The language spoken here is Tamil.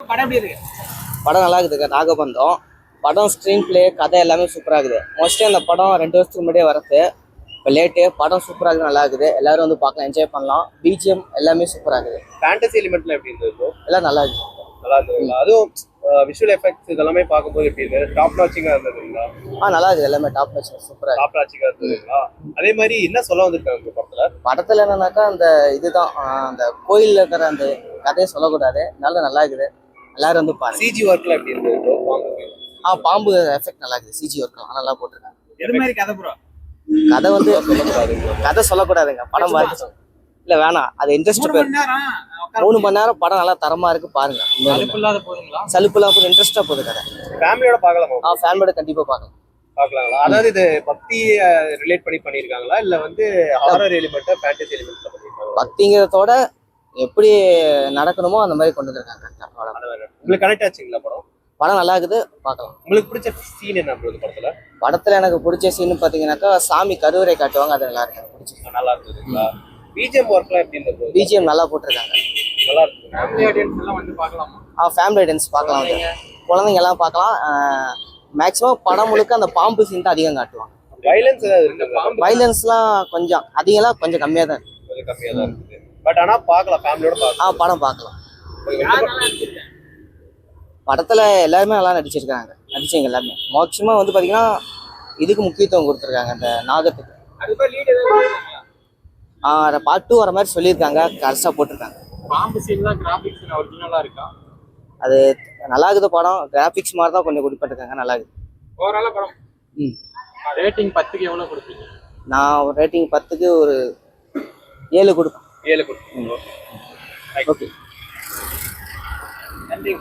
படம் எப்படி இருக்கு? படம் நல்லா இருக்குதுங்க. நாகபந்தம் படம் ஸ்க்ரீன் பிளே கதை எல்லாமே சூப்பராக இருக்குது. மோஸ்ட்லி அந்த படம் 2 வருஷத்துக்கு முன்னாடியே வரது. இப்போ லேட்டு படம் சூப்பராக இருக்குது, நல்லா இருக்குது. எல்லாரும் வந்து பார்க்கலாம், என்ஜாய் பண்ணலாம். பிஜிஎம் எல்லாமே சூப்பராக இருக்குது. ஃபேண்டசி எலிமெண்ட்ல எப்படி இருந்தது? எல்லாம் நல்லா இருக்குது. நல்லா இருந்ததுங்களா? அதுவும் விஷுவல் எஃபெக்ட்ஸ் இதெல்லாமே பார்க்கும்போது எப்படி இருந்தது? டாப் நாச்சிங்கா இருந்ததுங்களா? நல்லா இருக்குது. எல்லாமே டாப் நாச் சூப்பராக டாப் நாச்சிங்கா இருந்ததுங்களா? அதே மாதிரி என்ன சொல்ல வந்திருக்காங்க இந்த படத்துல? படத்தில் என்னன்னாக்கா அந்த இதுதான் அந்த கோயிலில் இருக்கிற அந்த கதையை சொல்லக்கூடாது. நல்லா இருக்குது. எல்லாரும் வந்து பாருங்க. சிஜி ஒர்க்ல எப்படி இருந்தது? பாம்பு எஃபெக்ட் நல்லா இருக்குது. சிஜி ஒர்க்லாம் நல்லா போட்டிருக்காங்க. எது மாதிரி கதை ப்ரோ? கதை வந்து கதை சொல்லக்கூடாதுங்க. படம் பார்த்து இல்ல வேணாம், அது இன்ட்ரெஸ்ட் 3 மணி நேரம் படம் நல்லா தரமா இருக்கு, பாருங்க. சலுப்புலாம் போது இன்ட்ரெஸ்டா போகுது கதை. ஃபேமிலியோட பார்க்கலாமா? ஃபேமிலியோட கண்டிப்பா பார்க்கலாங்களா? அதாவது இது பக்தி ரிலேட் பண்ணி பண்ணிருக்காங்களா இல்ல வந்து ஹாரர் எலிமெண்ட் ஃபேண்டசி எலிமெண்ட்ல பண்ணிருக்காங்களா? பக்திங்கிறதோட எப்படி நடக்கணுமோ அந்த மாதிரி கொண்டு வந்திருக்காங்க. உங்களுக்கு கனெக்ட் ஆச்சுங்களா படம்? படம் நல்லா இருக்குது, பார்க்கலாம். உங்களுக்கு பிடிச்ச சீன் என்ன படத்துல? படத்துல எனக்கு பிடிச்ச சீன் பாத்தீங்கன்னாக்கா சாமி கருவறை காட்டுவாங்க, அது நல்லா இருக்கு. பிடிச்சி நல்லா இருந்ததுங்களா? பிஜிஎம் ஒர்க்லாம் எப்படி இருந்தது? பிஜிஎம் நல்லா போட்டிருக்காங்க. நல்லா இருக்கு. ஃபேமிலி ஆடியன்ஸ் எல்லாம் வந்து பார்க்கலாமா? ஃபேமிலி ஆடியன்ஸ் பார்க்கலாம். குழந்தைங்க எல்லாம் பார்க்கலாம். மேக்ஸிமம் படம் முழுக்க அந்த பாம்பு சீன் தான் அதிகம் காட்டுவாங்க. வைலன்ஸ் ஏதாவது இருக்கு? வைலன்ஸ்லாம் கொஞ்சம் அதிகம்லாம் கொஞ்சம் கம்மியா தான் இருக்கு. கொஞ்சம் கம்மியா தான் இருக்குது. பட் ஆனா பார்க்கலாம், ஃபேமிலியோட பார்க்கலாம். படம் பார்க்கலாம். படத்துல எல்லாருமே நல்லா நடிச்சிருக்காங்க. நடிச்சவங்க எல்லாருமே மேக்ஸிமம் வந்து பாத்தீங்கன்னா இதுக்கு முக்கியத்துவம் கொடுத்துருக்காங்க, அந்த நாகத்துக்கு. பார்ட் 2 வர மாதிரி சொல்லியிருக்காங்க, கரெக்டாக போட்டிருக்காங்க. பாம்பு சீன்லாம் கிராபிக்ஸ் ஒரிஜினலா இருக்கா? அது நல்லா இருக்குது. படம் கிராபிக்ஸ் மாதிரி தான் கொஞ்சம் கொடுப்பட்டிருக்காங்க, நல்லா இருக்குது. ஓவராலா படம் ரேட்டிங் 10க்கு எவ்வளவு கொடுப்பீங்க? நான் ஒரு ரேட்டிங் 10க்கு ஒரு 7 கொடுப்பேன். 7 கொடுப்பீங்க. ஓகே. நன்றி.